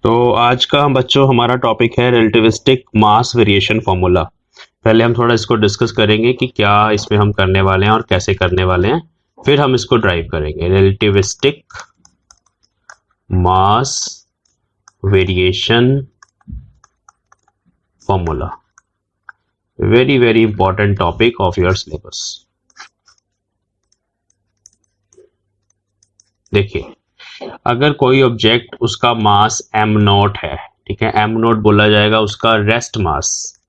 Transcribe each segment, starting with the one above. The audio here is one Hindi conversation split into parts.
तो आज का हम बच्चों हमारा टॉपिक है रिलेटिविस्टिक मास वेरिएशन फार्मूला। पहले हम थोड़ा इसको डिस्कस करेंगे कि क्या इसमें हम करने वाले हैं और कैसे करने वाले हैं, फिर हम इसको ड्राइव करेंगे। Relativistic mass variation formula, very very important topic of your syllabus. देखिए, अगर कोई ऑब्जेक्ट उसका मास m नॉट है, ठीक है, m नॉट बोला जाएगा उसका रेस्ट मास।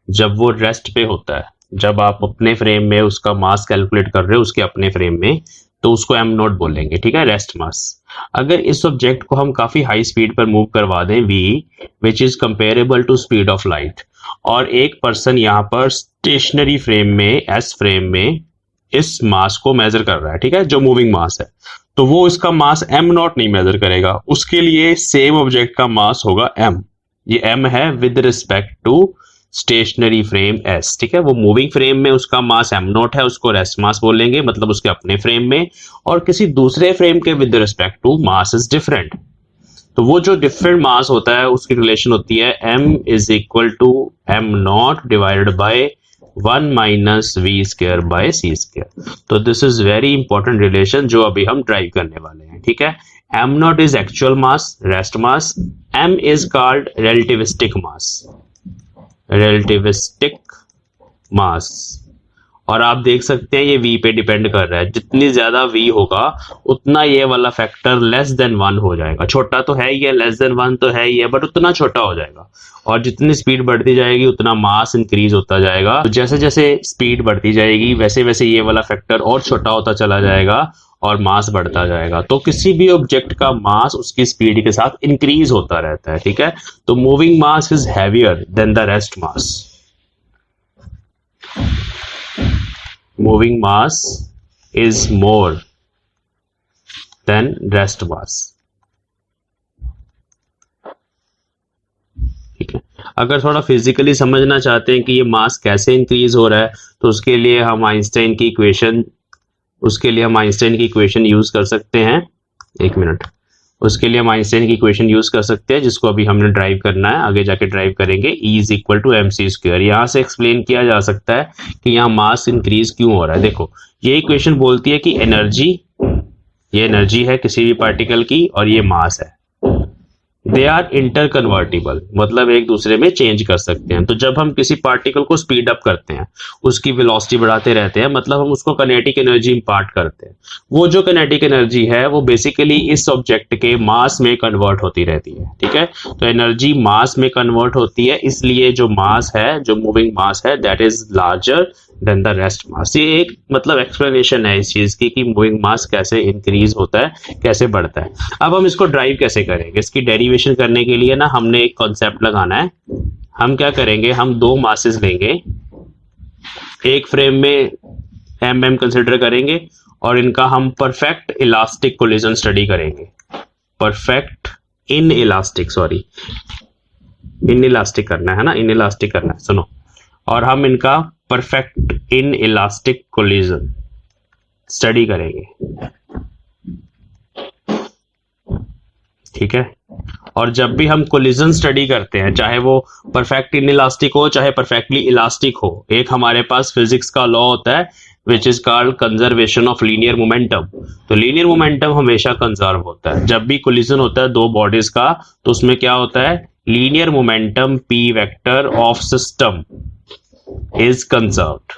जब वो रेस्ट पे होता है, जब आप अपने फ्रेम में उसका मास कैलकुलेट कर रहे हो उसके अपने फ्रेम में, तो उसको m नॉट बोलेंगे, ठीक है, रेस्ट मास। अगर इस ऑब्जेक्ट को हम काफी हाई स्पीड पर मूव करवा दें v, which is comparable to speed of light, और एक पर्सन यहाँ पर स्टेशनरी फ्रेम में, s फ्रेम में इस मास को मेजर कर रहा है, ठीक है, जो मूविंग मास है, तो वो इसका मास m नॉट नहीं मेजर करेगा। उसके लिए सेम ऑब्जेक्ट का मास होगा m। ये m है with respect to stationary frame s, ठीक है। वो मूविंग फ्रेम में उसका मास m नॉट है, उसको रेस्ट मास बोलेंगे, मतलब उसके अपने फ्रेम में, और किसी दूसरे फ्रेम के with respect to mass is different. तो वो जो डिफरेंट मास होता है उसकी रिलेशन होती है m is equal to m naught divided by 1 minus we square by C square. तो this is very important relation जो अभी हम ड्राइव करने वाले हैं, ठीक है। m not is actual mass, rest mass, m is called relativistic mass, relativistic mass. और आप देख सकते हैं ये v पे डिपेंड कर रहा है, जितनी ज्यादा v होगा उतना ये वाला फैक्टर लेस देन 1 हो जाएगा। छोटा तो है ही है, लेस देन 1 तो है ही है, बट उतना छोटा हो जाएगा। और जितनी स्पीड बढ़ती जाएगी उतना मास इंक्रीज होता जाएगा। तो जैसे जैसे स्पीड बढ़ती जाएगी वैसे वैसे ये वाला फैक्टर और छोटा होता चला जाएगा और मास बढ़ता जाएगा। तो किसी भी ऑब्जेक्ट का मास उसकी स्पीड के साथ इंक्रीज होता रहता है, ठीक है। तो moving mass is heavier than the rest mass. Moving mass is more than rest mass, ठीक है। अगर थोड़ा फिजिकली समझना चाहते हैं कि ये मास कैसे इंक्रीज हो रहा है, तो उसके लिए हम आइंस्टाइन की इक्वेशन यूज कर सकते हैं। एक मिनट, उसके लिए हम आइंस्टाइन की इक्वेशन यूज कर सकते हैं, जिसको अभी हमने ड्राइव करना है, आगे जाके ड्राइव करेंगे। E is equal to m c square. यहाँ से एक्सप्लेन किया जा सकता है कि यहाँ मास इंक्रीज क्यों हो रहा है। देखो, ये इक्वेशन बोलती है कि ये एनर्जी है किसी भी पार्टिकल की और ये मास है, दे आर इंटर कन्वर्टिबल, मतलब एक दूसरे में चेंज कर सकते हैं। तो जब हम किसी पार्टिकल को स्पीड अप करते हैं, उसकी वेलोसिटी बढ़ाते रहते हैं, मतलब हम उसको काइनेटिक एनर्जी इंपार्ट करते हैं। वो जो काइनेटिक एनर्जी है वो बेसिकली इस ऑब्जेक्ट के मास में कन्वर्ट होती रहती है, ठीक है। तो एनर्जी मास में कन्वर्ट होती है, इसलिए जो मास है, जो मूविंग मास है, that is larger than the rest mass. ये एक मतलब एक्सप्लेनेशन है इस चीज की कि मूविंग मास कैसे इंक्रीज होता है, कैसे बढ़ता है। अब हम इसको ड्राइव कैसे करेंगे, इसकी डेरिवेशन करने के लिए ना हमने एक कॉन्सेप्ट लगाना है। हम क्या करेंगे, हम दो मासेस लेंगे, एक फ्रेम में mm कंसिडर करेंगे और इनका हम परफेक्ट इलास्टिक कोलिजन स्टडी करेंगे। परफेक्ट इनइलास्टिक करना है ना, इनइलास्टिक करना है, सुनो। और हम इनका परफेक्ट इनइलास्टिक कोलिजन स्टडी करेंगे, ठीक है। और जब भी हम कोलिजन स्टडी करते हैं, चाहे वो परफेक्ट इनइलास्टिक हो चाहे परफेक्टली इलास्टिक हो, एक हमारे पास फिजिक्स का लॉ होता है which is called conservation of linear momentum. तो लीनियर मोमेंटम हमेशा कंजर्व होता है। जब भी कोलिजन होता है दो बॉडीज का, तो उसमें क्या होता है, linear momentum p vector of system is conserved.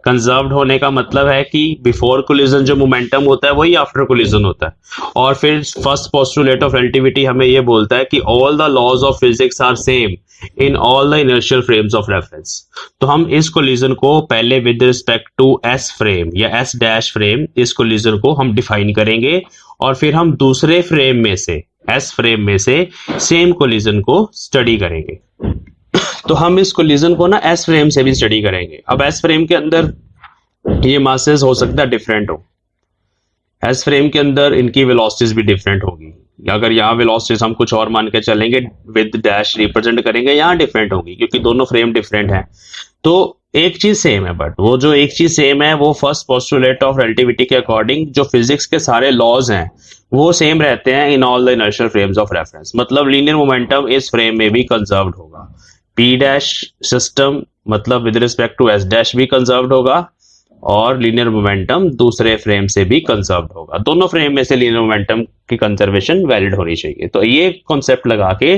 Conserved होने का मतलब है कि बिफोर कोलिजन जो मोमेंटम होता है वही आफ्टर कोलिजन होता है। और फिर फर्स्ट पोस्टुलेट ऑफ रिलेटिविटी हमें यह बोलता है कि all the laws of physics are same in all the inertial frames of reference. तो हम इस कोलिजन को पहले with respect to S frame या एस डैश फ्रेम, इस कोलिजन को हम डिफाइन करेंगे, और फिर हम दूसरे फ्रेम में से, एस फ्रेम में से, सेम कोलिजन को स्टडी करेंगे। तो हम इस कोलिजन को ना एस फ्रेम से भी स्टडी करेंगे। अब एस फ्रेम के अंदर ये मासेस हो सकता है डिफरेंट हो, एस फ्रेम के अंदर इनकी वेलोसिटीज भी डिफरेंट होगी, अगर यहाँ वेलोसिटीज हम कुछ और मान के चलेंगे, विद डैश रिप्रेजेंट करेंगे, यहाँ डिफरेंट होंगी क्योंकि दोनों फ्रेम डिफरेंट हैं। तो एक चीज सेम है, बट वो जो एक चीज सेम है वो फर्स्ट पोस्टुलेट ऑफ रिलेटिविटी के अकॉर्डिंग जो फिजिक्स के सारे लॉज हैं वो सेम रहते हैं in all the inertial frames of reference. मतलब लीनियर मोमेंटम इस फ्रेम में भी कंजर्व्ड होगा। पी डैश सिस्टम मतलब with respect to S dash भी कंजर्व्ड होगा, और लीनियर मोमेंटम दूसरे फ्रेम से भी कंजर्व्ड होगा। दोनों फ्रेम में से लीनियर मोमेंटम की कंजर्वेशन वैलिड होनी चाहिए। तो ये कॉन्सेप्ट लगा के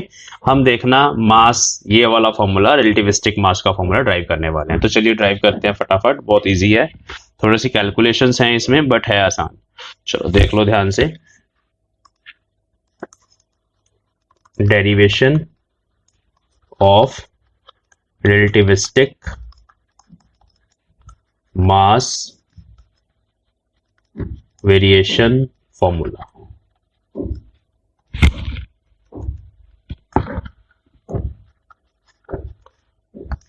हम देखना मास, ये वाला फॉर्मूला रिलेटिविस्टिक मास का फॉर्मूला ड्राइव करने वाले हैं। तो चलिए ड्राइव करते हैं फटाफट, बहुत इजी है, थोड़ी सी कैलकुलेशंस हैं इसमें बट है आसान। चलो देख लो ध्यान से। Derivation of relativistic mass variation formula.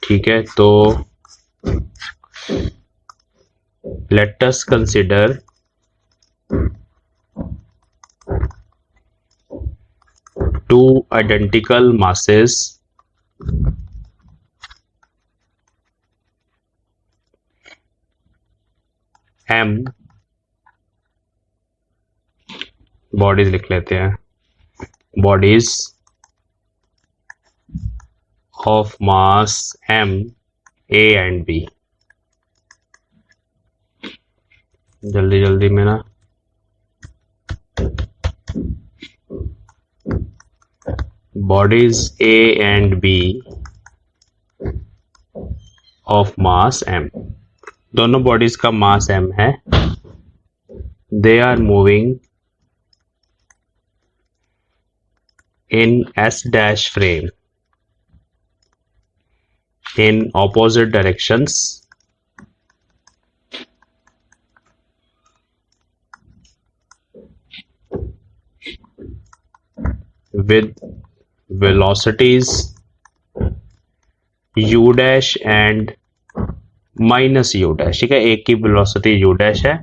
ठीक है, तो let us consider two identical masses m, bodies लिख लेते हैं, bodies of mass m, a and b। जल्दी जल्दी में ना, bodies a and b of mass m, दोनों बॉडीज का मास m है। They are moving in s dash frame in opposite directions with velocities u dash and minus u dash। ठीक है, एक की वेलोसिटी u dash है,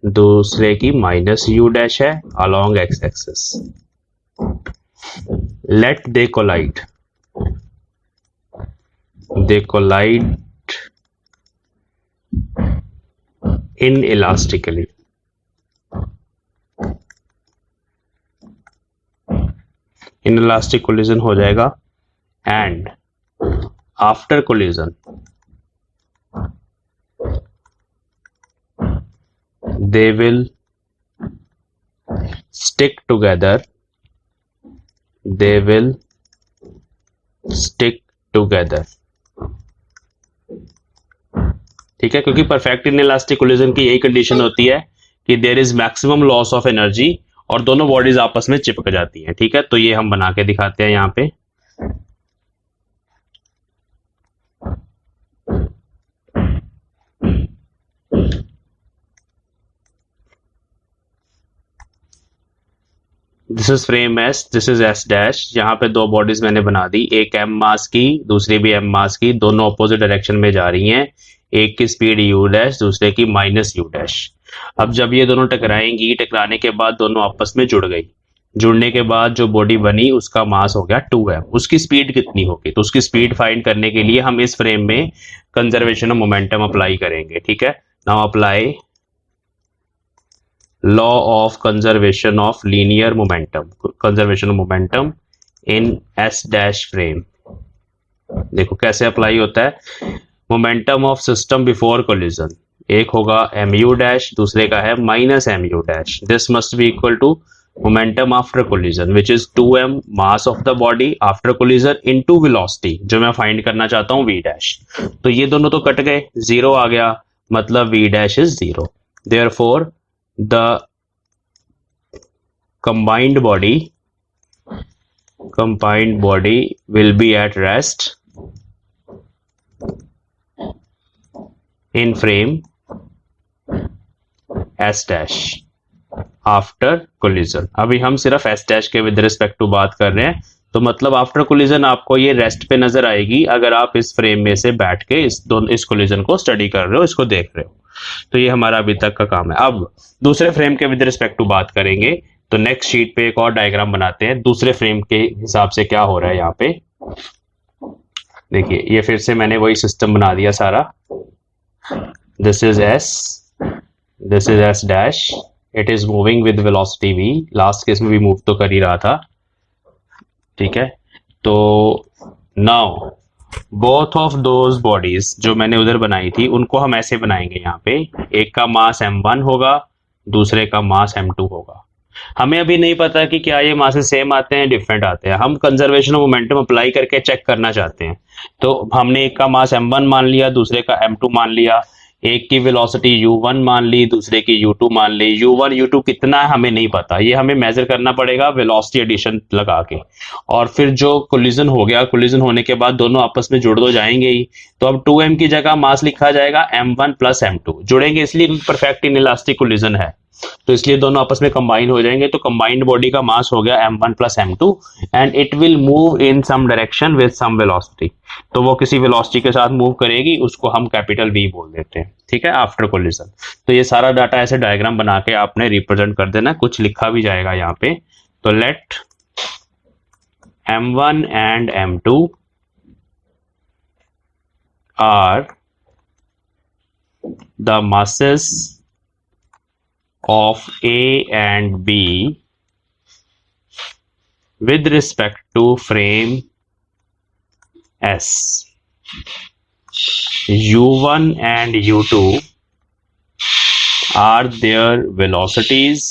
दूसरे की माइनस u dash है along x axis। let they collide, they collide inelastically। inelastic collision हो जाएगा, and after collision they will stick together, they will stick together। ठीक है, क्योंकि परफेक्ट इनइलास्टिक कोलिजन की यही कंडीशन होती है कि there is maximum loss of energy और दोनों बॉडीज आपस में चिपक जाती हैं। ठीक है, तो ये हम बना के दिखाते हैं यहां पे। This is frame S, this is S dash. यहाँ पे दो बॉडीज मैंने बना दी, एक एम मास की दूसरी भी एम मास की, दोनों अपोजिट डायरेक्शन में जा रही हैं। एक की स्पीड यू डैश, दूसरे की माइनस यू डैश। अब जब ये दोनों टकराएंगी, टकराने के बाद दोनों आपस में जुड़ गई, जुड़ने के बाद जो बॉडी बनी उसका मास हो गया 2m। उसकी स्पीड कितनी होगी, तो उसकी स्पीड फाइंड करने के लिए हम इस फ्रेम में कंजर्वेशन ऑफ मोमेंटम अप्लाई करेंगे। ठीक है, now apply law of conservation of linear momentum, conservation of momentum in S dash frame. देखो कैसे अप्लाई होता है। Momentum of system before collision, एक होगा mu डैश, दूसरे का है minus mu dash. This must be equal to momentum after collision which is 2m mass of the body after collision into velocity, जो मैं फाइंड करना चाहता हूं v डैश। तो ये दोनों तो कट गए, जीरो आ गया, मतलब v dash is zero. Therefore the combined body will be at rest in frame S dash after collision। अभी हम सिर्फ S dash के विद रिस्पेक्ट टू बात कर रहे हैं, तो मतलब आफ्टर कोलिजन आपको ये रेस्ट पे नजर आएगी अगर आप इस फ्रेम में से बैठ के इस कोलिजन को स्टडी कर रहे हो, इसको देख रहे हो। तो ये हमारा अभी तक का काम है। अब दूसरे फ्रेम के विद रिस्पेक्ट टू बात करेंगे। तो नेक्स्ट शीट पे एक और डायग्राम बनाते हैं दूसरे फ्रेम के हिसाब से क्या हो रहा है यहाँ पे। देखिए ये फिर से मैंने वही सिस्टम बना दिया सारा। This is S, this is S dash, it is moving with velocity v, last case में भी मूव तो कर ही रहा था, ठीक है। तो now both of those bodies जो मैंने उधर बनाई थी उनको हम ऐसे बनाएंगे, यहाँ पे एक का मास m1 होगा, दूसरे का मास m2 होगा। हमें अभी नहीं पता कि क्या ये मासेस सेम आते हैं डिफरेंट आते हैं, हम कंजर्वेशन ऑफ मोमेंटम अप्लाई करके चेक करना चाहते हैं। तो हमने एक का मास m1 मान लिया, दूसरे का m2 मान लिया, एक की वेलोसिटी u1 मान ली, दूसरे की u2 मान ली। u1 u2 कितना है हमें नहीं पता, ये हमें मेजर करना पड़ेगा वेलोसिटी एडिशन लगा के। और फिर जो कोलिजन हो गया, कोलिजन होने के बाद दोनों आपस में जुड़ तो जाएंगे ही, तो अब 2m की जगह मास लिखा जाएगा m1 प्लस m2। जुड़ेंगे इसलिए क्योंकि परफेक्ट इनइलास्टिक कोलिजन है, तो इसलिए दोनों आपस में कंबाइन हो जाएंगे। तो कंबाइंड बॉडी का मास हो गया m1 plus m2 and it will move in some direction with some velocity. तो वो किसी वेलोसिटी के साथ मूव करेगी, उसको हम कैपिटल V बोल देते हैं, ठीक है, आफ्टर कोलिजन। तो ये सारा डाटा ऐसे डायग्राम बना के आपने रिप्रेजेंट कर देना, कुछ लिखा भी जाएगा यहाँ पे। तो let m1 and m2 are the masses of A and B with respect to frame S. U1 and U2 are their velocities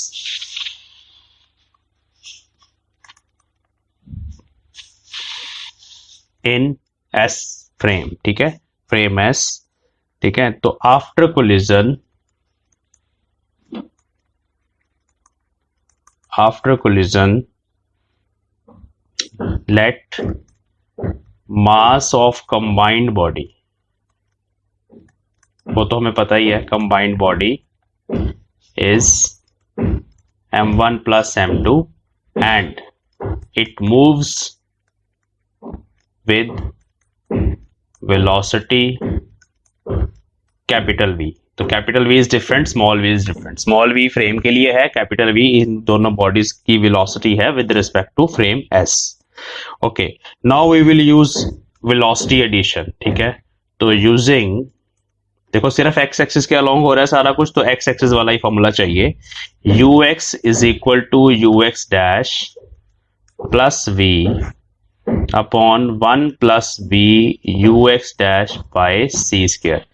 in S frame, ठीक है, frame S, ठीक है। तो after collision let mass of combined body, वो तो हमें पता ही है, combined body is m1 plus m2 and it moves with velocity capital V। तो capital V is different, small v is different. Small v frame के लिए है, कैपिटल V इन दोनों बॉडीज की वेलोसिटी है with respect to frame S। Okay, now we will use velocity addition, ठीक है। तो यूजिंग, देखो सिर्फ x एक्सिस के अलोंग हो रहा है सारा कुछ, तो x एक्सिस वाला ही फॉर्मूला चाहिए। ux is equal to ux dash plus v upon 1 plus v ux dash by c square.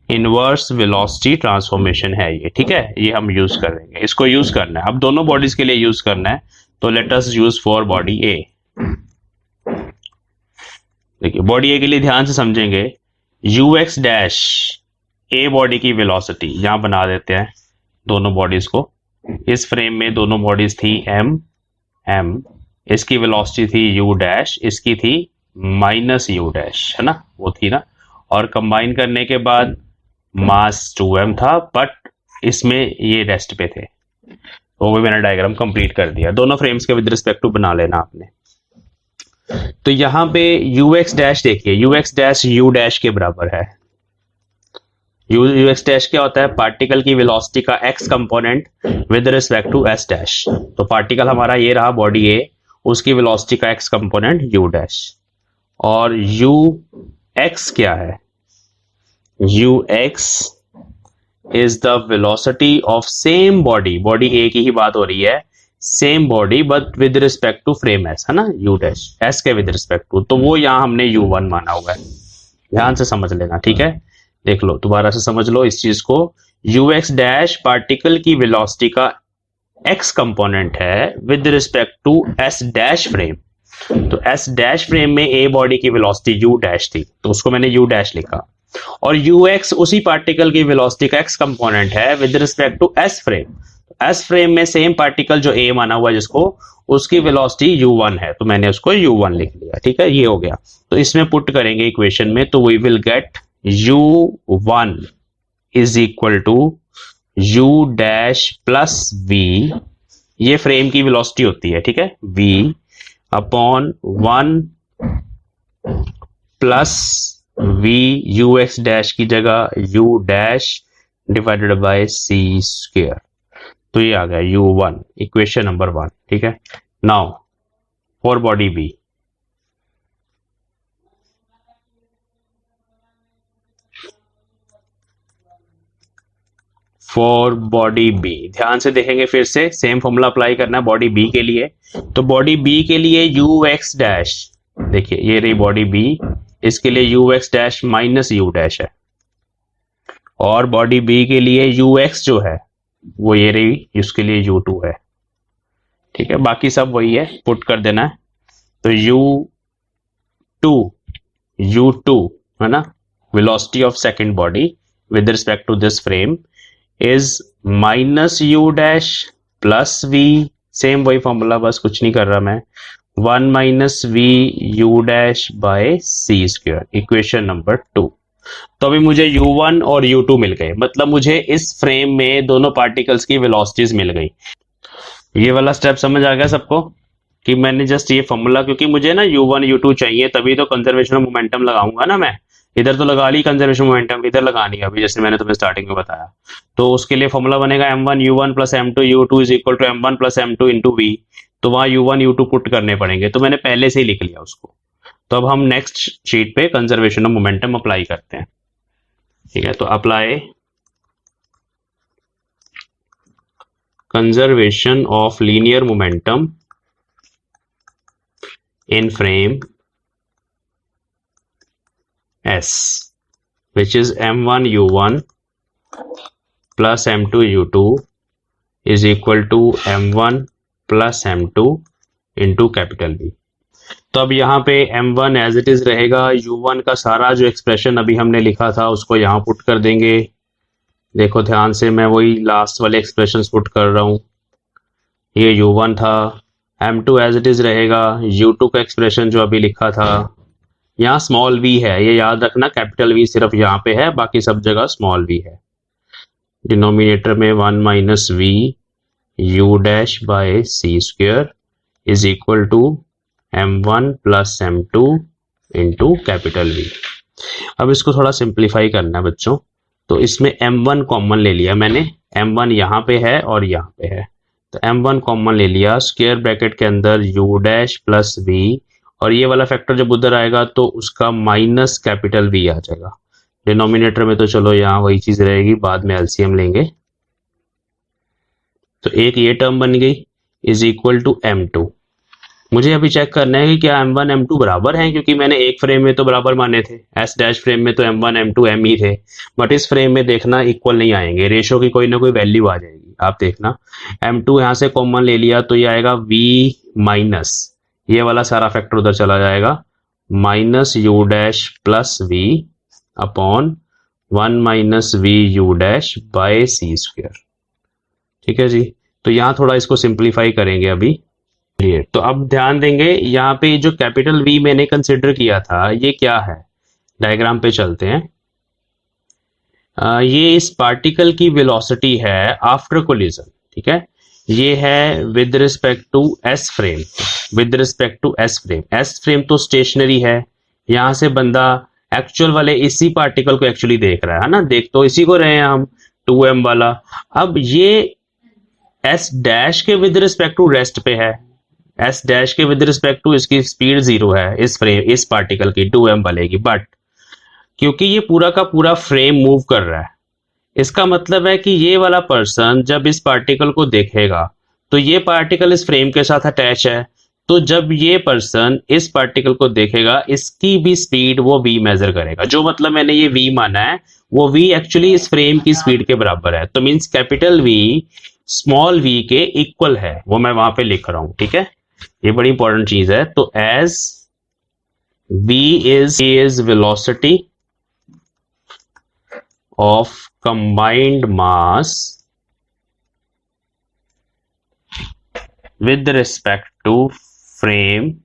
Inverse velocity transformation है ये, ठीक है, ये हम यूज करेंगे, इसको यूज करना है, अब दोनों बॉडीज के लिए यूज करना है। तो let us use for body A. देखिए बॉडी ए के लिए ध्यान से समझेंगे, ux डैश ए बॉडी की वेलोसिटी, यहां बना देते हैं दोनों बॉडीज को। इस फ्रेम में दोनों बॉडीज थी m, इसकी वेलोसिटी थी u डैश, इसकी थी माइनस u डैश, है ना, वो थी ना। और कंबाइन करने के बाद मास 2m था, बट इसमें ये रेस्ट पे थे, तो वो भी मैंने डायग्राम कंप्लीट कर दिया। दोनों फ्रेम्स के विद रिस्पेक्ट टू बना लेना आपने। तो यहां पे ux डैश देखिए, ux डैश u डैश के बराबर है। ux डैश क्या होता है, पार्टिकल की वेलोसिटी का x component with respect to s dash. तो पार्टिकल हमारा ये रहा बॉडी A, उसकी वेलोसिटी का x कंपोनेंट u डैश। और ux क्या है, ux is the velocity of same body, बॉडी A की ही बात हो रही है, same body but with respect to frame S, है ना, u डैश S के विद रिस्पेक्ट टू, तो वो यहां हमने u1 माना हुआ है। ध्यान से समझ लेना, ठीक है, देख लो दोबारा से समझ लो इस चीज को। ux डैश पार्टिकल की वेलोसिटी का x कंपोनेंट है with respect to S dash frame. तो S डैश फ्रेम में A बॉडी की वेलोसिटी u डैश थी, तो उसको मैंने u डैश लिखा। और ux उसी पार्टिकल की वेलोसिटी का x कंपोनेंट है with respect to S frame. S frame में सेम पार्टिकल जो A माना हुआ है जिसको, उसकी वेलोसिटी u1 है, तो मैंने उसको u1 लिख लिया, ठीक है, ये हो गया। तो इसमें पुट करेंगे इक्वेशन में, तो we will get u1 is equal to u dash plus v, ये फ्रेम की वेलोसिटी होती है, ठीक है, v upon 1 plus v ux dash की जगह u dash divided by c square. तो ये आ गया U1, इक्वेशन नंबर 1, ठीक है। Now for body B, for body B ध्यान से देखेंगे, फिर से सेम फॉर्मूला अप्लाई करना है बॉडी बी के लिए। तो बॉडी बी के लिए यू एक्स डैश, देखिए ये रही बॉडी बी, इसके लिए you x dash minus you dash है, और बॉडी बी के लिए यू एक्स जो है वो ये रही, उसके लिए यू टू है, ठीक है। बाकी सब वही है, पुट कर देना है। तो यू टू है ना, velocity of second body with respect to this frame is minus you dash plus V, same वही फॉर्मूला, बस कुछ नहीं कर रहा मैं, 1 minus V you dash by C square, equation number 2। तो अभी मुझे U1 और U2 मिल गए, मतलब मुझे इस फ्रेम में दोनों पार्टिकल्स की वेलोसिटीज मिल गई। ये वाला स्टेप समझ आ गया सबको कि मैंने जस्ट ये फॉर्मूला, क्योंकि मुझे ना U1 U2 चाहिए, तभी तो कंजर्वेशन ऑफ मोमेंटम लगाऊंगा ना मैं। इधर तो लगा ली कंजर्वेशन मोमेंटम, इधर लगानी है अभी, जैसे मैंने तुम्हें स्टार्टिंग में बताया। तो उसके लिए फॉर्मूला बनेगा M1 U1 plus M2 U2 is equal to M1 plus M2 into V। तो वहां U1 U2 पुट करने पड़ेंगे, तो मैंने पहले से ही लिख लिया उसको। तो अब हम नेक्स्ट शीट पे कंजर्वेशन ऑफ मोमेंटम अप्लाई करते हैं, ठीक है। तो apply conservation of linear momentum in frame S, which is M1 U1 plus M2 U2 is equal to M1 plus M2 into capital B। तो अब यहाँ पे M1 एज इट इज रहेगा, U1 का सारा जो एक्सप्रेशन अभी हमने लिखा था उसको यहाँ पुट कर देंगे। देखो ध्यान से, मैं वही लास्ट वाले एक्सप्रेशंस पुट कर रहा हूँ। ये U1 था, M2 एज इट इज रहेगा, U2 का एक्सप्रेशन जो अभी लिखा था, यहाँ स्मॉल v है, ये याद रखना, कैपिटल V सिर्फ यहाँ पे है, बाकी सब जगह स्मॉल v है। डिनोमिनेटर में 1 minus V you dash by C square is equal to M1 plus M2 into capital V। अब इसको थोड़ा सिंप्लीफाई करना है बच्चों, तो इसमें M1 कॉमन ले लिया मैंने, M1 यहाँ पे है और यहाँ पे है, तो M1 कॉमन ले लिया, स्क्वायर ब्रैकेट के अंदर U डैश प्लस V, और ये वाला फैक्टर जब उधर आएगा तो उसका माइनस कैपिटल V आ जाएगा। डिनोमिनेटर में तो चलो यहाँ वही चीज रहेगी, बाद में एलसीएम लेंगे। तो एक ये टर्म बन गई इज इक्वल टू M2। मुझे अभी चेक करना है कि क्या M1 M2 बराबर हैं, क्योंकि मैंने एक फ्रेम में तो बराबर माने थे, S डैश फ्रेम में तो M1 M2 M ही थे, बट इस फ्रेम में देखना इक्वल नहीं आएंगे, रेशो की कोई ना कोई वैल्यू आ जाएगी। आप देखना M2 यहाँ से कॉमन ले लिया तो ये आएगा V माइनस, ये वाला सारा फैक्टर उधर चला जाएगा, minus you dash plus V upon 1 minus V you dash by C square, ठीक है जी। तो यहाँ थोड़ा इसको सिंप्लीफाई करेंगे अभी। तो अब ध्यान देंगे, यहाँ पे जो कैपिटल V मैंने कंसिडर किया था ये क्या है, डायग्राम पे चलते हैं। ये इस पार्टिकल की वेलोसिटी है आफ्टर कोलिजन, ठीक है। ये है with respect to S frame, with respect to S frame. S frame तो स्टेशनरी है, यहाँ से बंदा एक्चुअल वाले इसी पार्टिकल को एक्चुअली देख रहा है ना, देख तो इसी को रहे हैं हम, 2m वाला। अब ये एस डैश के विद रिस्पेक्ट टू रेस्ट पे है, एस डैश के विद रिस्पेक्ट टू इसकी स्पीड 0 है, इस फ्रेम, इस पार्टिकल की 2m वाले की, बट क्योंकि ये पूरा का पूरा फ्रेम मूव कर रहा है, इसका मतलब है कि ये वाला पर्सन जब इस पार्टिकल को देखेगा तो ये पार्टिकल इस फ्रेम के साथ अटैच है, तो जब ये पर्सन इस पार्टिकल को देखेगा इसकी भी स्पीड वो v मेजर करेगा, जो मतलब मैंने ये v माना है वो v एक्चुअली इस फ्रेम की स्पीड के बराबर है, तो means capital V small v के इक्वल है, वो मैं वहां पे लिख रहा हूं, ठीक है। ये बड़ी इंपॉर्टेंट चीज है। तो as v is velocity of combined mass with respect to frame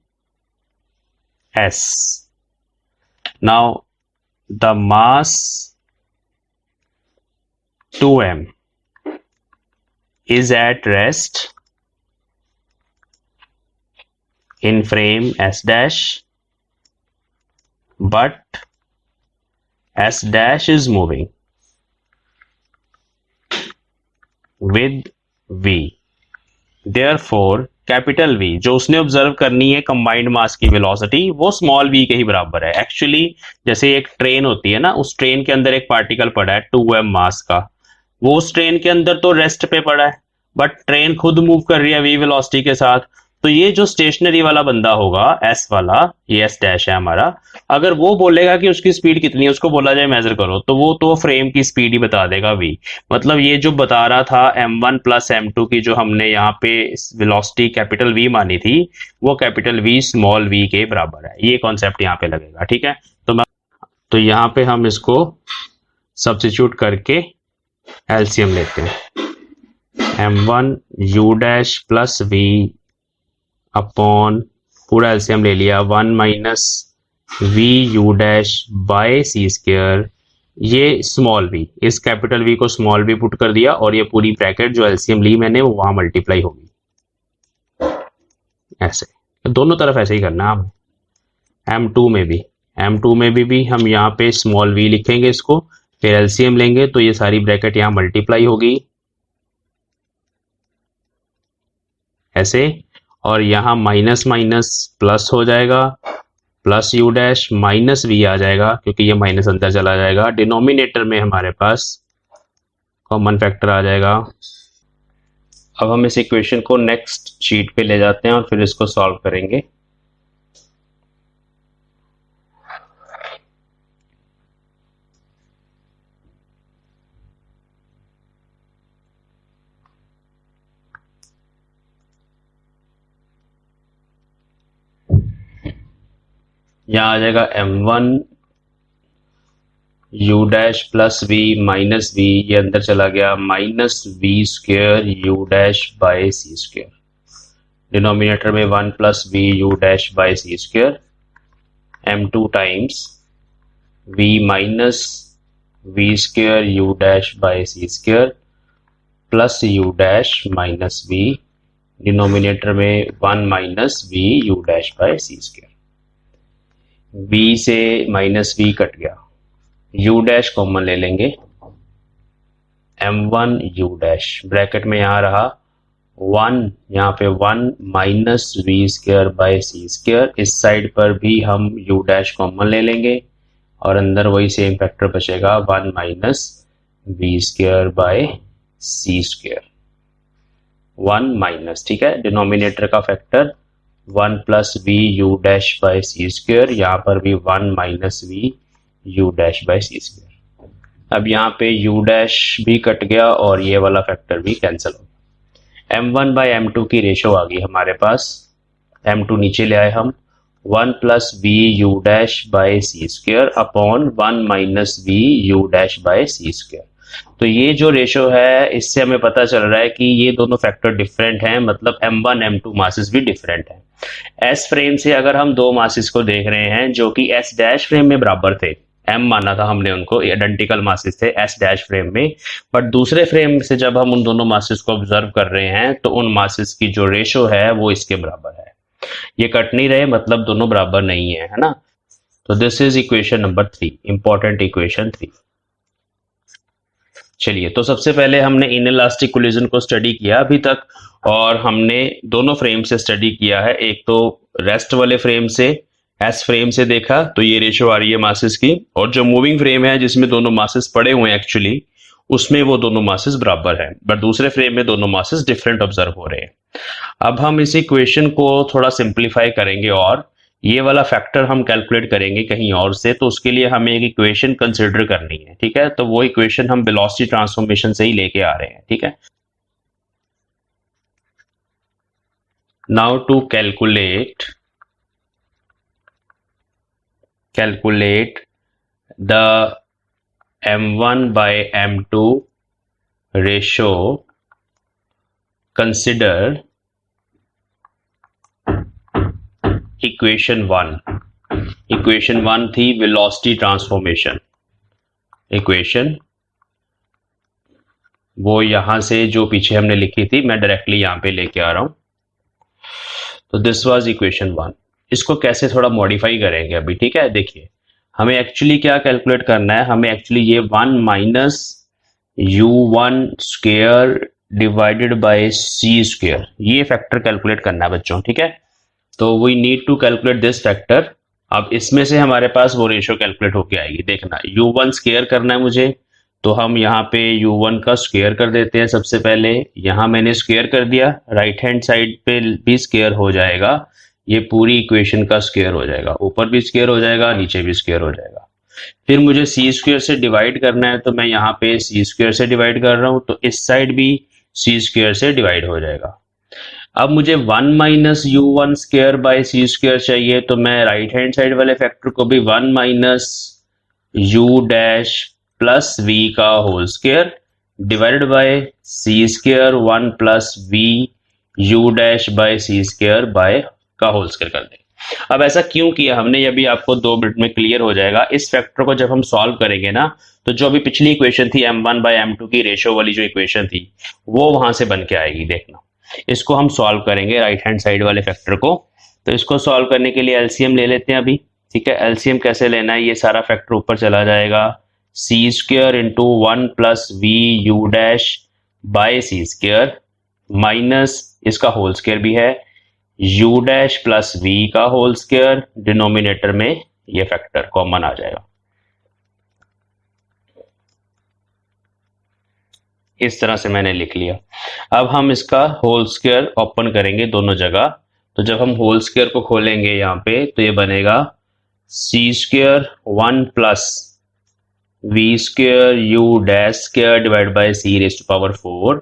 S. Now the mass 2m is at rest in frame S dash, but S dash is moving with v। Therefore capital V जो उसने ऑब्जर्व करनी है कंबाइंड मास की वेलोसिटी वो स्मॉल v के ही बराबर है। एक्चुअली जैसे एक ट्रेन होती है ना, उस ट्रेन के अंदर एक पार्टिकल पड़ा है 2m मास का, वो उस ट्रेन के अंदर तो रेस्ट पे पड़ा है, बट ट्रेन खुद मूव कर रही है v वेलोसिटी के साथ। तो ये जो स्टेशनरी वाला बंदा होगा s वाला, ये s डैश है हमारा, अगर वो बोलेगा कि उसकी स्पीड कितनी है, उसको बोला जाए मेजर करो, तो वो तो फ्रेम की स्पीड ही बता देगा v। मतलब ये जो बता रहा था m1 प्लस m2 की जो हमने यहाँ पे वेलोसिटी कैपिटल V मानी थी, वो कैपिटल V स्मॉल v के बराबर है। ये कॉन्सेप्ट यहाँ पे लगेगा, ठीक है। तो यहाँ पे हम इसको सब्स्टिट्यूट करके एलसीएम लेते हैं। m1 u dash plus v upon पूरा एलसीएम ले लिया 1 minus v u dash by C square, ये स्मॉल v, इस कैपिटल V को स्मॉल v पुट कर दिया और ये पूरी ब्रैकेट जो एलसीएम ली मैंने वो वहां मल्टीप्लाई होगी। ऐसे दोनों तरफ ऐसे ही करना है हम। m2 में भी हम यहाँ पे स्मॉल v लिखेंगे इसको, फिर एलसीएम लेंगे तो ये सारी ब्रैकेट यहाँ मल्टीप्लाई होगी ऐसे, और यहाँ माइनस माइनस प्लस हो जाएगा, plus u dash minus v आ जाएगा क्योंकि ये माइनस अंदर चला जाएगा। डिनोमिनेटर में हमारे पास कॉमन फैक्टर आ जाएगा। अब हम इस इक्वेशन को नेक्स्ट शीट पे ले जाते हैं और फिर इसको सॉल्व करेंगे। यहाँ आ जाएगा m1 u dash plus v minus v, ये अंदर चला गया, minus v square u dash by C square, denominator में 1 plus v u dash by C square, m2 times v minus v square u dash by C square plus u dash minus v, denominator में 1 minus v u dash by C square. v से माइनस v कट गया, u डैश कॉमन ले लेंगे, m1 u डैश ब्रैकेट में यहाँ रहा 1, यहाँ पे 1 minus v square by C square, इस साइड पर भी हम u डैश कॉमन ले लेंगे और अंदर वही सेम फैक्टर बचेगा 1 minus v square by C square, 1 minus, ठीक है, डिनोमिनेटर का factor 1 plus we you dash by C square, यहाँ पर भी 1 minus V you dash by C square. अब यहाँ पे यू डैश भी कट गया और ये वाला फैक्टर भी कैंसिल हो गया। m1 बाय m2 की रेशो आ गई हमारे पास, m2 नीचे ले आए हम, 1 plus we you dash by C square upon 1 minus V you dash by C square. तो ये जो रेशो है इससे हमें पता चल रहा है कि ये दोनों फैक्टर डिफरेंट हैं, मतलब m1 m2 मासेस भी डिफरेंट हैं। s फ्रेम से अगर हम दो मासेस को देख रहे हैं जो कि s डैश फ्रेम में बराबर थे, m माना था हमने उनको, आइडेंटिकल मासेस थे s डैश फ्रेम में, बट दूसरे फ्रेम से जब हम उन दोनों मासेस को ऑब्जर्व कर रहे हैं तो उन मासेस की जो रेशो है वो इसके बराबर है। ये कट नहीं रहे, मतलब दोनों बराबर नहीं है ना। तो this is equation number 3, important equation 3। चलिए, तो सबसे पहले हमने इनइलास्टिक कोलिजन को स्टडी किया अभी तक, और हमने दोनों फ्रेम से स्टडी किया है। एक तो रेस्ट वाले फ्रेम से, एस फ्रेम से देखा तो ये रेशो आ रही है मासेस की, और जो मूविंग फ्रेम है जिसमें दोनों मासेस पड़े हुए हैं एक्चुअली, उसमें वो दोनों मासेस बराबर हैं, बट दूसरे फ्रेम में दोनों मासेस डिफरेंट ऑब्जर्व हो रहे हैं। अब हम इस इक्वेशन को थोड़ा सिंप्लीफाई करेंगे और ये वाला फैक्टर हम कैलकुलेट करेंगे कहीं और से, तो उसके लिए हमें एक इक्वेशन कंसिडर करनी है, ठीक है। तो वो इक्वेशन हम वेलोसिटी ट्रांसफॉर्मेशन से ही लेके आ रहे हैं, ठीक है। Now to calculate the m1 by m2 ratio, consider equation 1 थी वेलोसिटी ट्रांसफॉर्मेशन इक्वेशन, वो यहां से जो पीछे हमने लिखी थी मैं डायरेक्टली यहां पे लेके आ रहा हूं। तो दिस वाज इक्वेशन 1। इसको कैसे थोड़ा मॉडिफाई करेंगे अभी, ठीक है। देखिए, हमें एक्चुअली क्या कैलकुलेट करना है, हमें एक्चुअली ये 1 minus u1 square divided by C square, ये फैक्टर कैलकुलेट करना है बच्चों, ठीक है। तो we need to calculate this factor. अब इसमें से हमारे पास वो रेशियो कैलकुलेट होके आएगी, देखना u1 स्क्वायर करना है मुझे, तो हम यहाँ पे u1 का स्क्वायर कर देते हैं। सबसे पहले यहाँ मैंने स्क्वायर कर दिया, राइट हैंड साइड पे भी स्क्वायर हो जाएगा, ये पूरी इक्वेशन का स्क्वायर हो जाएगा, ऊपर भी स्क्वायर हो जाएगा, नीचे भी स्क्वायर हो जाएगा। फिर मुझे सी स्क्वायर से डिवाइड करना है, तो मैं यहाँ पे सी स्क्वायर से डिवाइड कर रहा हूँ, तो इस साइड भी सी स्क्वायर से डिवाइड हो जाएगा। अब मुझे 1 minus you one square by C square चाहिए, तो मैं राइट हैंड साइड वाले फैक्टर को भी 1 minus you dash plus v का whole square divided by C square 1 plus we you dash by C square by का होल स्क्वायर कर दें। अब ऐसा क्यों किया हमने, ये भी आपको 2 मिनट में क्लियर हो जाएगा। इस फैक्टर को जब हम सॉल्व करेंगे ना, तो जो अभी पिछली इक्वेशन थी m1 बाय m2 की रेशियो वाली जो इक्वेशन थी, वो वहां से बन के आएगी। देखना, इसको हम सॉल्व करेंगे राइट हैंड साइड वाले फैक्टर को। तो इसको सॉल्व करने के लिए एलसीएम ले लेते हैं अभी, ठीक है। एलसीएम कैसे लेना है, ये सारा फैक्टर ऊपर चला जाएगा, c square into 1 plus we you dash by C square minus इसका होल स्क्वायर भी है u डैश प्लस v का होल स्क्वायर, डिनोमिनेटर में ये फैक्टर कॉमन आ जाएगा। इस तरह से मैंने लिख लिया। अब हम इसका होल स्क्वायर ओपन करेंगे दोनों जगह, तो जब हम होल स्क्वायर को खोलेंगे यहाँ पे, तो ये बनेगा c square 1 plus we square you dash square divide by c raise to power 4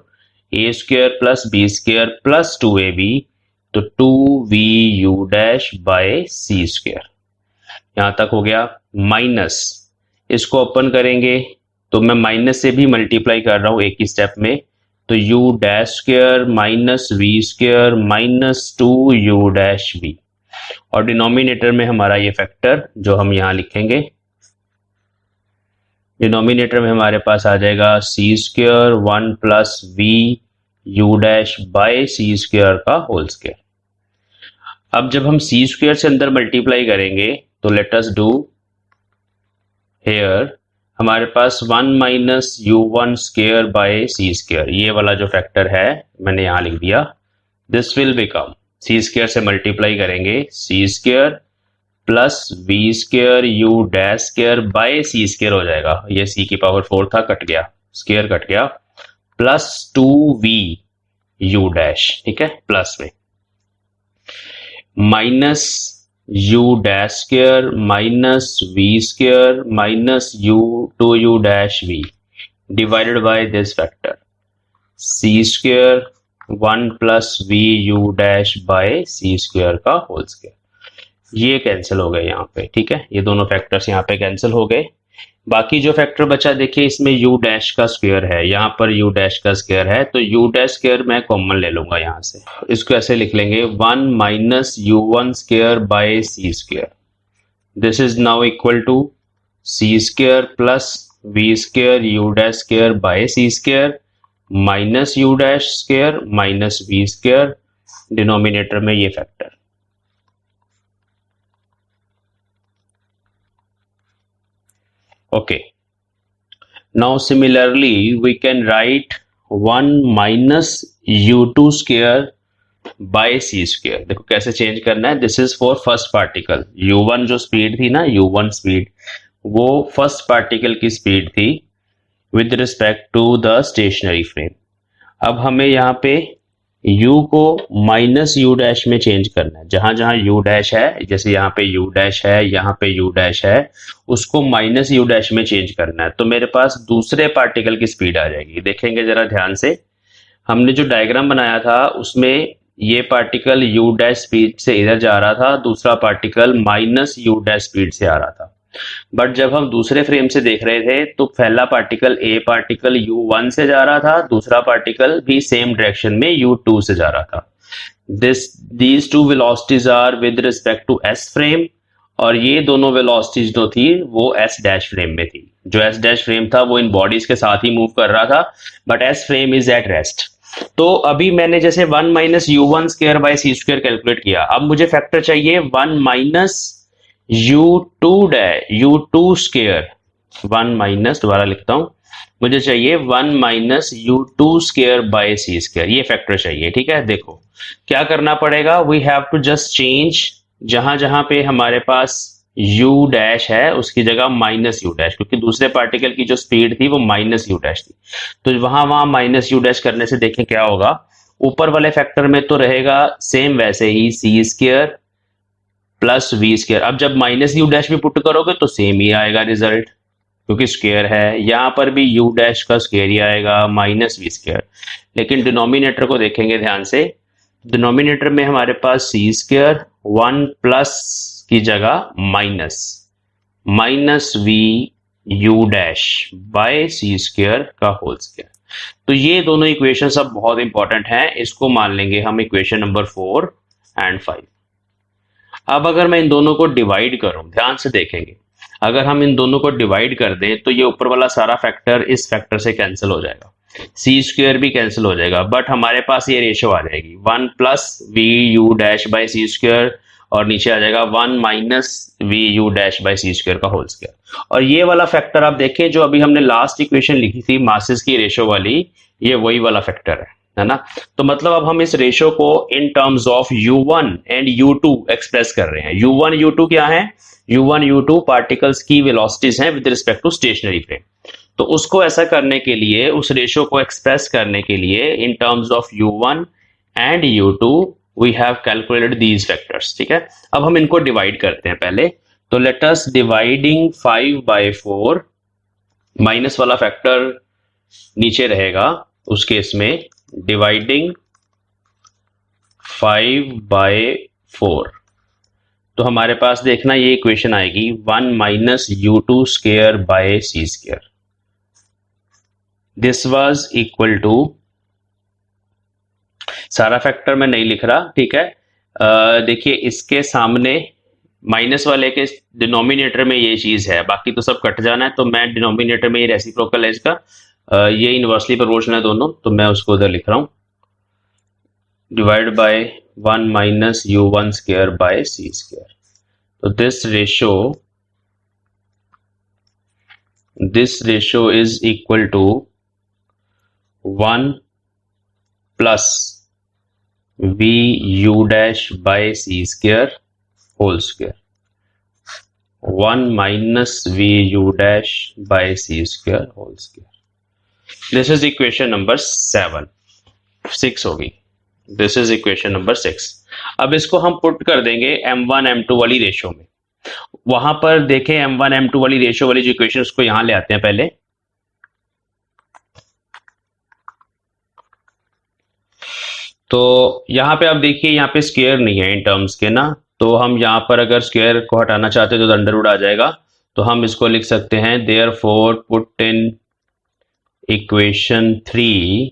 a square plus b square plus 2ab, तो 2v u dash by C square, यहां तक हो गया। माइनस इसको ओपन करेंगे, तो मैं माइनस से भी मल्टीप्लाई कर रहा हूं एक ही स्टेप में, तो u dash square minus v square minus 2u dash v, और डिनोमिनेटर में हमारा ये फैक्टर जो हम यहां लिखेंगे, डिनोमिनेटर में हमारे पास आ जाएगा c square 1 plus we you dash by C square का होल स्क्वायर। अब जब हम सी स्क्वायर से अंदर मल्टीप्लाई करेंगे, तो लेट अस डू हेयर, हमारे पास 1 minus you one square by C square, ये वाला जो फैक्टर है मैंने यहां लिख दिया, this will become, c square से मल्टीप्लाई करेंगे c square plus we square you dash square by C square हो जाएगा, ये सी की पावर 4 था, कट गया, स्क्वायर कट गया, प्लस 2v यू डैश, ठीक है, प्लस में minus you dash square minus we square minus you dash V divided by this factor C square 1 plus we you dash by C square का होल स्क्वायर। ये कैंसिल हो गए यहाँ पे, ठीक है, ये दोनों फैक्टर्स यहाँ पे कैंसिल हो गए। बाकी जो फैक्टर बचा, देखिए इसमें u डैश का स्क्वायर है, यहाँ पर u डैश का स्क्वायर है, तो u डैश स्क्वायर मैं कॉमन ले लूंगा यहाँ से। इसको ऐसे लिख लेंगे 1 minus you one square by C square, this is now equal to C square plus we square you dash square by C square minus you dash square minus we square, denominator में ये factor. Okay, now similarly we can write 1 minus u2 square by c square। देखो कैसे चेंज करना है, this is for first particle, u1 जो स्पीड थी ना, u1 स्पीड, वो फर्स्ट पार्टिकल की स्पीड थी with respect to the stationary frame. अब हमें यहाँ पे u को माइनस u डैश में चेंज करना है, जहां जहां u डैश है, जैसे यहाँ पे u डैश है, यहाँ पे u डैश है, उसको माइनस u डैश में चेंज करना है, तो मेरे पास दूसरे पार्टिकल की स्पीड आ जाएगी। देखेंगे जरा ध्यान से, हमने जो डायग्राम बनाया था उसमें ये पार्टिकल u डैश स्पीड से इधर जा रहा था, दूसरा particle minus u dash speed से आ रहा था। बट जब हम दूसरे फ्रेम से देख रहे थे, तो पहला पार्टिकल u1 से जा रहा था, दूसरा पार्टिकल भी सेम डायरेक्शन में u2 से जा रहा था। these two velocities are with respect to s frame, और ये दोनों वेलोसिटीज जो थी वो s डैश फ्रेम में थी। जो s डैश फ्रेम था वो इन बॉडीज के साथ ही मूव कर रहा था, but s frame is at rest. तो अभी मैंने जैसे 1 minus you one square by C square calculate किया, अब मुझे फैक्टर चाहिए 1 माइनस u2 स्क्वायर, 1 माइनस, दोबारा लिखता हूं, मुझे चाहिए 1 minus U two square by C square, ये फैक्टर चाहिए। ठीक है, देखो क्या करना पड़ेगा, we have to just change, जहां जहां पे हमारे पास u डैश है उसकी जगह माइनस यू डैश, क्योंकि दूसरे पार्टिकल की जो स्पीड थी वो माइनस यू डैश थी, तो वहां वहां माइनस यू डैश करने से देखें क्या होगा, ऊपर वाले फैक्टर में तो रहेगा सेम वैसे ही सी स्केयर प्लस वी स्केयर। अब जब माइनस यू डैश भी पुट करोगे तो सेम ही आएगा रिजल्ट, क्योंकि स्क्वायर है, यहां पर भी u डैश का स्क्वायर ही आएगा माइनस वी स्क्वायर। लेकिन डिनोमिनेटर को देखेंगे ध्यान से, डिनोमिनेटर में हमारे पास सी स्क्वायर 1 प्लस की जगह minus minus V you dash by C square का होल स्क्वायर। तो ये दोनों इक्वेशन सब बहुत इंपॉर्टेंट हैं, इसको मान लेंगे हम इक्वेशन नंबर 4 एंड 5। अब अगर मैं इन दोनों को डिवाइड करूं, ध्यान से देखेंगे, अगर हम इन दोनों को डिवाइड कर दें तो ये ऊपर वाला सारा फैक्टर इस फैक्टर से कैंसिल हो जाएगा, सी स्क्वायर भी कैंसिल हो जाएगा, बट हमारे पास ये रेशियो आ जाएगी 1 plus we you dash by C square, और नीचे आ जाएगा 1 minus V you dash by C square का होल स्क्वायर। और ये वाला फैक्टर आप देखें जो अभी हमने लास्ट इक्वेशन लिखी थी मासेस की रेशियो वाली, ये वही वाला फैक्टर है ना। तो मतलब अब हम इस रेशियो को इन terms of u1 and u2 express कर रहे हैं। u1 u2 क्या है, u1 u2 पार्टिकल्स की वेलोसिटीज हैं with respect to stationary frame. तो उसको ऐसा करने के लिए, उस रेशियो को एक्सप्रेस करने के लिए in terms of u1 and u2 we have calculated these factors. ठीक है, अब हम इनको डिवाइड करते हैं पहले। तो let us dividing 5 by 4, minus वाला फैक्टर नीचे रहेगा उस केस में, डिवाइडिंग 5 बाय 4, तो हमारे पास देखना ये इक्वेशन आएगी 1 minus U two square by C square. This was equal to, सारा फैक्टर मैं नहीं लिख रहा, ठीक है, देखिए इसके सामने माइनस वाले के डिनोमिनेटर में ये चीज है, बाकी तो सब कट जाना है, तो मैं डिनोमिनेटर में ये रेसिप्रोकल है इसका, ये इनवर्सली प्रोपोर्शनल है दोनों, तो मैं उसको उधर लिख रहा हूं, divide by 1 minus u1 square by C square. तो this ratio is equal to 1 plus v u dash by c square whole square, 1 minus v u dash by c square whole square. This is equation number 6 होगी, this is equation number 6। अब इसको हम पुट कर देंगे m1 m2 वाली रेशियो में। वहां पर देखें m1 m2 वाली रेशियो वाली जो इक्वेशन, उसको यहां ले आते हैं पहले। तो यहां पे आप देखिए, यहां पे स्क्वायर नहीं है इन टर्म्स के ना, तो हम यहां पर अगर स्क्वायर को हटाना चाहते हैं तो अंडरवुड आ जाएगा, तो हम इसको लिख सकते हैं therefore put in equation 3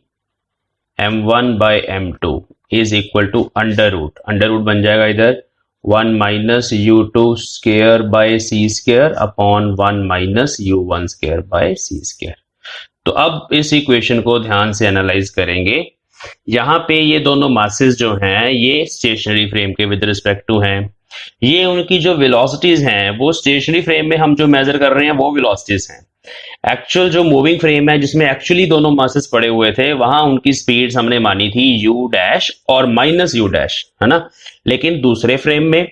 m1 by m2 is equal to under root बन जाएगा इधर 1 minus u2 square by C square upon 1 minus u1 square by C square. तो अब इस इक्वेशन को ध्यान से एनालाइज करेंगे। यहां पे ये दोनों मासेस जो हैं ये स्टेशनरी फ्रेम के विद रिस्पेक्ट टू हैं, ये उनकी जो वेलोसिटीज हैं वो स्टेशनरी फ्रेम में हम जो मेजर कर रहे हैं वो वेलोसिटीज हैं। एक्चुअल जो मूविंग फ्रेम है जिसमें एक्चुअली दोनों मासेस पड़े हुए थे, वहां उनकी स्पीड्स हमने मानी थी u डैश और माइनस u डैश, है ना। लेकिन दूसरे फ्रेम में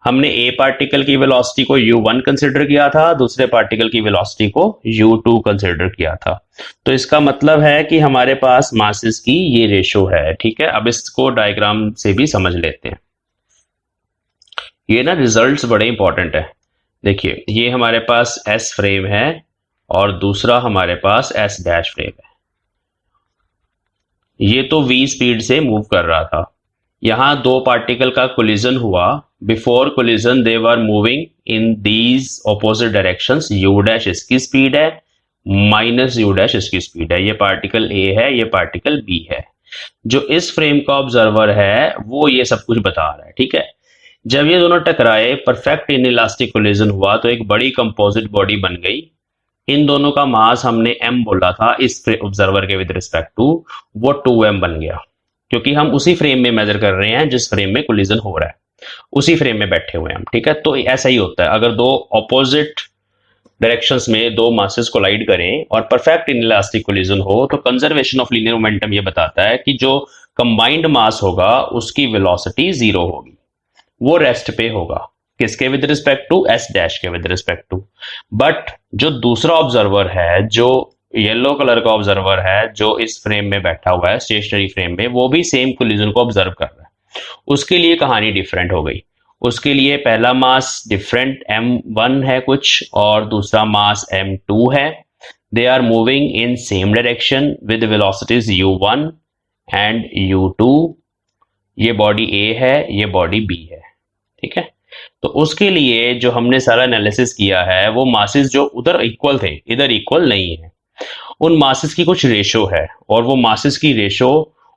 हमने ए पार्टिकल की वेलोसिटी को u1 कंसिडर किया था, दूसरे पार्टिकल की वेलोसिटी को u2 कंसिडर किया था। तो इसका मतलब है कि हमारे पास मासेस की ये रेशियो है। ठीक है, अब इसको डायग्राम से भी समझ लेते हैं। ये ना रिजल्ट्स बड़े इंपॉर्टेंट है। देखिए ये हमारे पास S फ्रेम है और दूसरा हमारे पास S डैश फ्रेम है। ये तो v स्पीड से मूव कर रहा था, यहां दो पार्टिकल का कोलिजन हुआ, before collision they were moving in these opposite directions, u dash इसकी स्पीड है, माइनस u डैश इसकी स्पीड है, ये पार्टिकल A है, ये पार्टिकल B है। जो इस फ्रेम का ऑब्जर्वर है वो ये सब कुछ बता रहा है। ठीक है, जब ये दोनों टकराए, परफेक्ट इनइलास्टिक कोलिजन हुआ, तो एक बड़ी कंपोजिट बॉडी बन गई। इन दोनों का मास हमने m बोला था इस ऑब्जर्वर के विद रिस्पेक्ट टू, वो 2m बन गया, क्योंकि हम उसी फ्रेम में मेजर कर रहे हैं जिस फ्रेम में कोलिजन हो रहा है, उसी फ्रेम में बैठे हुए हैं हम। ठीक है, तो ऐसा ही होता है, अगर दो ऑपोजिट डायरेक्शंस में दो मासेस कोलाइड करें और परफेक्ट इनइलास्टिक कोलिजन हो, तो कंजर्वेशन ऑफ लीनियर मोमेंटम ये बताता है कि जो कंबाइंड मास होगा उसकी वेलोसिटी जीरो होगी, वो रेस्ट पे होगा। किसके with respect to? S dash के विद रिस्पेक्ट टू। बट जो दूसरा ऑब्जर्वर है, जो येलो कलर का ऑब्जर्वर है, जो इस फ्रेम में बैठा हुआ है स्टेशनरी फ्रेम में, वो भी सेम कोलिजन को ऑब्जर्व कर रहा है। उसके लिए कहानी डिफरेंट हो गई। उसके लिए पहला मास डिफरेंट m1 है कुछ, और दूसरा मास m2 है। They are moving in same direction with velocities u1 and u2। ये बॉडी ए है, ये बॉडी बी है, ठीक है। तो उसके लिए जो हमने सारा एनालिसिस किया है, वो मासेस जो उधर इक्वल थे इधर इक्वल नहीं है। उन मासेस की कुछ रेशो है, और वो मासेस की रेशो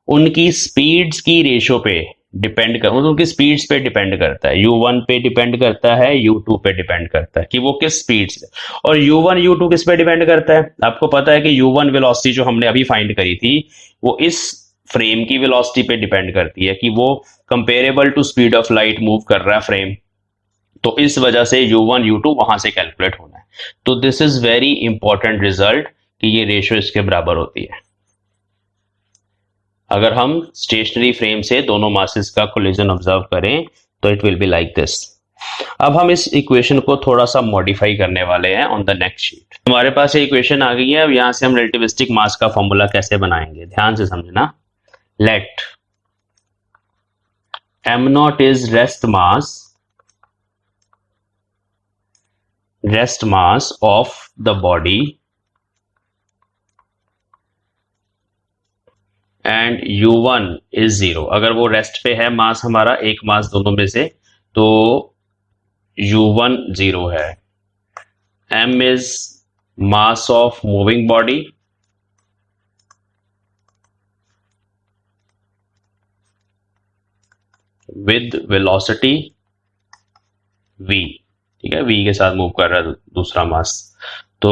उनकी स्पीड्स की रेशो पे डिपेंड कर, उनकी स्पीड्स पे डिपेंड करता है। u1 पे डिपेंड करता है, u2 पे डिपेंड करता है कि वो किस स्पीड से। और u1 u2 किस पे डिपेंड करता है? आपको पता है कि u1 वेलोसिटी जो हमने अभी फाइंड करी थी, वो इस फ्रेम की वेलोसिटी पे डिपेंड करती है कि वो comparable to speed of light move कर रहा है फ्रेम। तो इस वजह से u1 u2 वहां से कैलकुलेट होना है। तो this is very important result कि ये रेशियो इसके बराबर होती है। अगर हम स्टेशनरी फ्रेम से दोनों मासेस का कोलिजन ऑब्जर्व करें तो it will be like this. अब हम इस इक्वेशन को थोड़ा सा मॉडिफाई करने वाले हैं ऑन द नेक्स्ट शीट। हमारे पास ये इक्वेशन आ गई है। अब यहां से हम रिलेटिविस्टिक मास का फॉर्मूला कैसे बनाएंगे, ध्यान से समझना। Let m not is rest mass of the body and u1 is zero. अगर वो रेस्ट पे है मास हमारा, एक मास दोनों में से, तो u1 जीरो है। m is mass of moving body with velocity v, ठीक है, v के साथ मूव कर रहा है दूसरा मास। तो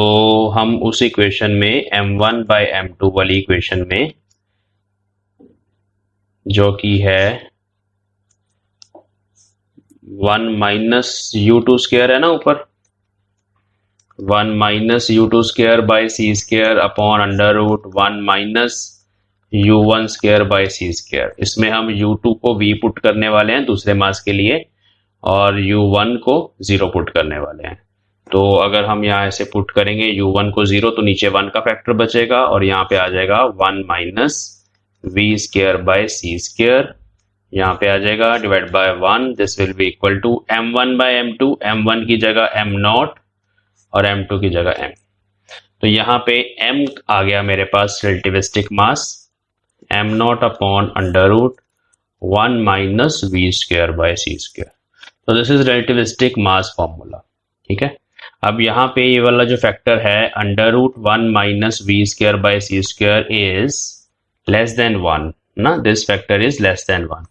हम उस इक्वेशन में m1 बाय m2 वाली इक्वेशन में, जो कि है 1 माइनस u2 स्क्वायर है ना ऊपर, 1 minus u2 square by C square upon under root 1 minus u1 square by C square. इसमें हम u2 को v पुट करने वाले हैं दूसरे मास के लिए, और u1 को 0 पुट करने वाले हैं। तो अगर हम यहाँ ऐसे पुट करेंगे u1 को 0, तो नीचे 1 का फैक्टर बचेगा, और यहाँ पे आ जाएगा 1 minus v square by C square, यहाँ पे आ जाएगा divide by 1। This will be equal to m1 by m2, m1 की जगह m नॉट और m2 की जगह m। तो यहाँ पे m आ गया मेरे पास relativistic mass, m naught upon under root 1 minus v square by C square. तो this is relativistic mass formula, ठीक है। अब यहाँ पे ये वाला जो फैक्टर है under root 1 minus v square by C square is less than 1 ना, this factor is less than 1।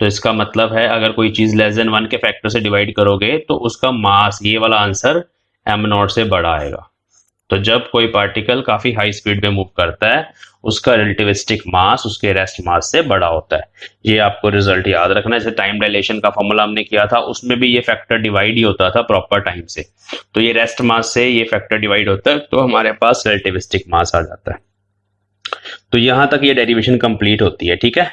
तो इसका मतलब है अगर कोई चीज लेस देन 1 के फैक्टर से डिवाइड करोगे तो उसका मास, ये वाला आंसर, m नॉट से बड़ा आएगा। तो जब कोई पार्टिकल काफी हाई स्पीड में मूव करता है, उसका रिलेटिविस्टिक मास उसके रेस्ट मास से बड़ा होता है। ये आपको रिजल्ट याद रखना है। जैसे टाइम डायलेशन का फॉर्मूला हमने किया था, उसमें भी ये फैक्टर डिवाइड ही होता था प्रॉपर टाइम से। तो ये रेस्ट मास से ये फैक्टर डिवाइड होता है, तो हमारे पास रिलेटिविस्टिक मास आ जाता है। तो यहां तक ये डेरिवेशन कंप्लीट होती है, ठीक है।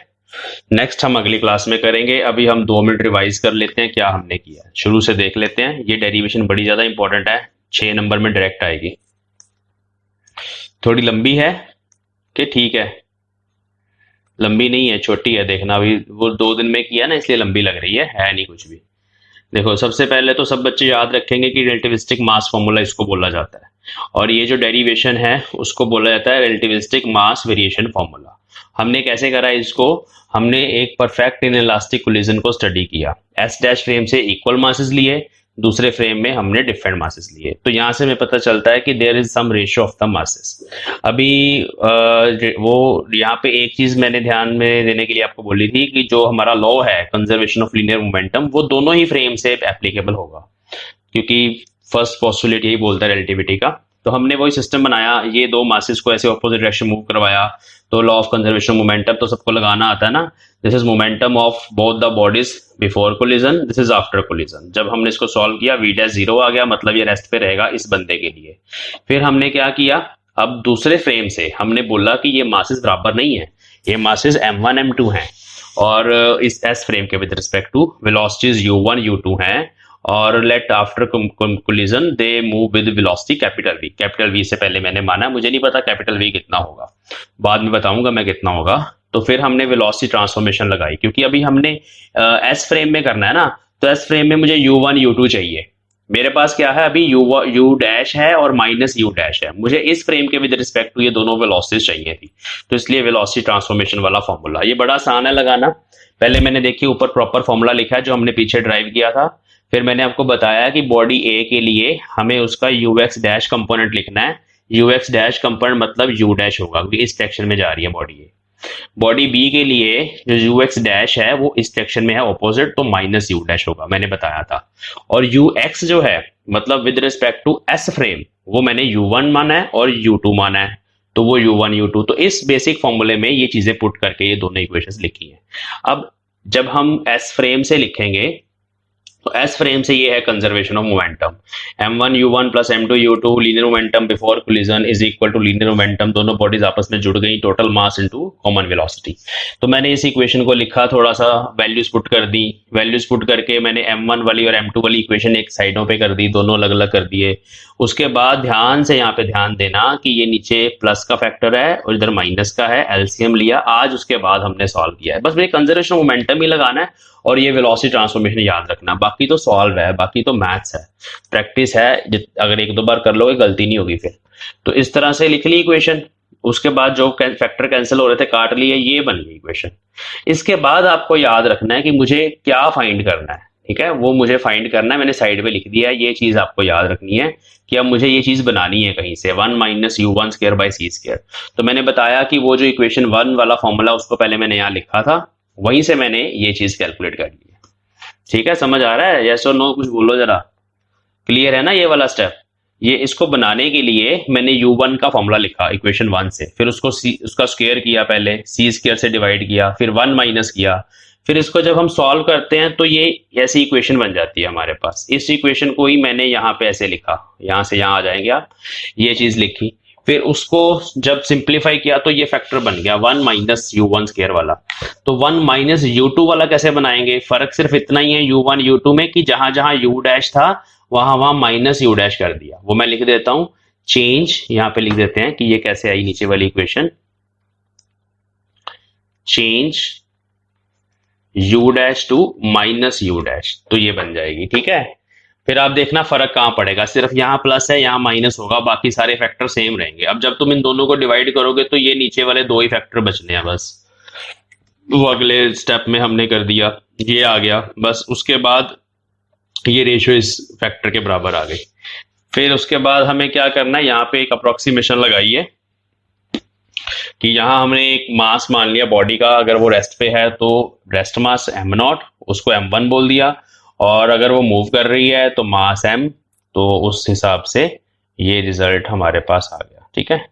नेक्स्ट हम अगली क्लास में करेंगे। अभी हम 2 मिनट रिवाइज कर लेते हैं क्या हमने किया, शुरू से देख लेते हैं। ये डेरिवेशन बड़ी ज्यादा इंपॉर्टेंट है, 6 नंबर में डायरेक्ट आएगी। थोड़ी लंबी है कि ठीक है, लंबी नहीं है, छोटी है। देखना अभी वो 2 दिन में किया ना, इसलिए लंबी लग रही है नहीं कुछ भी। देखो, सबसे पहले तो सब बच्चे याद रखेंगे कि रिलेटिविस्टिक मास फॉर्मूला इसको बोला जाता है, और ये जो डेरिवेशन है उसको बोला जाता है रिलेटिविस्टिक मास वेरिएशन फॉर्मूला। हमने कैसे करा इसको? हमने एक परफेक्ट इनइलास्टिक कोलिजन को स्टडी किया। एस डैश फ्रेम से इक्वल मासेस लिए, दूसरे फ्रेम में हमने डिफरेंट मासेस लिए। तो यहां से हमें पता चलता है कि there is some ratio of the masses. अभी वो यहाँ पे एक चीज मैंने ध्यान में देने के लिए आपको बोली थी कि जो हमारा लॉ है कंजर्वेशन ऑफ लीनियर मोमेंटम, वो दोनों ही फ्रेम से एप्लीकेबल होगा, क्योंकि फर्स्ट पोस्टुलेट यही बोलता है रिलेटिविटी का। तो हमने वही सिस्टम बनाया, ये दो मासेस को ऐसे ऑपोजिट डायरेक्शन मूव करवाया, तो लॉ ऑफ कंजर्वेशन मोमेंटम तो सबको लगाना आता है ना। This is momentum of both the bodies before collision, this is after collision. जब हमने इसको सॉल्व किया v डैश 0 आ गया, मतलब ये रेस्ट पे रहेगा इस बंदे के लिए। फिर हमने क्या किया, अब दूसरे फ्रेम से हमने बोला कि ये मासेस बराबर नहीं है, ये मासेस m1 m2 हैं, और इस s फ्रेम के with respect to velocities u1 u2 हैं, और let after collision they move with velocity capital V। Capital V से पहले मैंने माना, मुझे नहीं पता कैपिटल V कितना होगा, बाद में बताऊंगा मैं कितना होगा। तो फिर हमने वेलोसिटी ट्रांसफॉर्मेशन लगाई, क्योंकि अभी हमने S फ्रेम में करना है ना, तो S फ्रेम में मुझे u1 u2 चाहिए। मेरे पास क्या है अभी, u डैश है और माइनस u डैश है, मुझे इस फ्रेम के विद रिस्पेक्ट टू ये दोनों वेलोसिटीज चाहिए थी, तो इसलिए वेलोसिटी ट्रांसफॉर्मेशन वाला फॉर्मूला ये बड़ा आसान है लगाना। पहले मैंने देखिए ऊपर प्रॉपर फॉर्मूला लिखा है जो हमने पीछे ड्राइव किया था। फिर मैंने आपको बताया कि बॉडी ए के लिए हमें उसका ux डैश कंपोनेंट लिखना है। ux डैश कंपोनेंट मतलब u डैश होगा, क्योंकि इस डायरेक्शन में जा रही है बॉडी ए। बॉडी बी के लिए जो ux डैश है वो इस डायरेक्शन में है ऑपोजिट, तो माइनस u डैश होगा, मैंने बताया था। और ux जो है मतलब with respect to s frame, वो मैंने u1 माना है और u2 माना है, तो वो u1 u2। तो इस बेसिक फॉर्मूले में ये चीजें पुट करके ये दोनों इक्वेशंस लिखी हैं। अब जब हम s फ्रेम से लिखेंगे, तो S फ्रेम से ये है conservation of momentum, m1 u1 plus m2 u2 linear momentum before collision is equal to linear momentum, दोनों बॉडीज आपस में जुड़ गई, total mass into common velocity. तो मैंने इस इक्वेशन को लिखा, थोड़ा सा वैल्यूज पुट कर दी, वैल्यूज पुट करके मैंने m1 वाली और m2 वाली इक्वेशन एक साइडों पे कर दी, दोनों अलग अलग कर दिए। उसके बाद ध्यान से यहाँ पे ध्यान देना कि ये नीचे प्लस का फैक्टर है और इधर माइनस का है, एलसीएम लिया आज, उसके बाद हमने सॉल्व किया है। बस मुझे कंजर्वेशन मोमेंटम ही लगाना है और ये वेलोसिटी ट्रांसफॉर्मेशन याद रखना, बाकी तो सॉल्व है, बाकी तो मैथ्स है, प्रैक्टिस है, अगर एक दो बार कर लोगे गलती नहीं होगी फिर। तो इस तरह से लिख ली इक्वेशन, उसके बाद जो फैक्टर कैंसिल हो रहे थे काट लिए, ये बन गई इक्वेशन। इसके बाद आपको याद रखना है कि मुझे क्या फाइंड करना है, ठीक है, वो मुझे फाइंड करना है, मैंने साइड में लिख दिया है, ये चीज आपको याद रखनी है कि अब मुझे ये चीज बनानी है कहीं से, 1 minus u1 square by c square. तो मैंने बताया कि वो जो इक्वेशन 1 वाला फॉर्मूला उसको पहले मैंने यहाँ लिखा था, वहीं से मैंने ये चीज कैलकुलेट कर ली है। ठीक है, समझ आ रहा है, यस और नो कुछ बोलो जरा, क्लियर है ना ये वाला स्टेप। ये इसको बनाने के लिए मैंने u1 का फॉर्मूला लिखा इक्वेशन 1 से, फिर उसको उसका स्क्वायर किया, पहले c स्क्वायर से डिवाइड किया, फिर 1 माइनस किया, फिर इसको जब हम सॉल्व करते हैं तो ये ऐसी इक्वेशन बन जाती है हमारे पास। इस इक्वेशन को ही मैंने यहाँ पे ऐसे लिखा, यहाँ से यहाँ आ जाएंगे आप, ये चीज लिखी, फिर उसको जब सिंप्लीफाई किया तो ये फैक्टर बन गया 1 माइनस u1 स्क्वायर वाला। तो 1 माइनस u2 वाला कैसे बनाएंगे, फर्क सिर्फ इतना ही है u1 u2 में कि जहां जहां u डैश था वहां वहां माइनस u डैश कर दिया, वो मैं लिख देता हूं, चेंज, यहाँ पे लिख देते हैं कि ये कैसे आई नीचे वाली equation, change u dash to minus u dash, तो ये बन जाएगी। ठीक है, फिर आप देखना फर्क कहां पड़ेगा, सिर्फ यहाँ प्लस है यहाँ माइनस होगा, बाकी सारे फैक्टर सेम रहेंगे। अब जब तुम इन दोनों को डिवाइड करोगे तो ये नीचे वाले दो ही फैक्टर बचने हैं बस, वो अगले स्टेप में हमने कर दिया, ये आ गया बस। उसके बाद ये रेशियो इस फैक्टर के बराबर आ गई। फिर उसके बाद हमें क्या करना है, यहाँ पे एक अप्रोक्सीमेशन लगाइए कि यहाँ हमने एक मास मान लिया बॉडी का, अगर वो रेस्ट पे है तो रेस्ट मास m0, उसको m1 बोल दिया, और अगर वो मूव कर रही है तो मास m, तो उस हिसाब से ये रिजल्ट हमारे पास आ गया। ठीक है।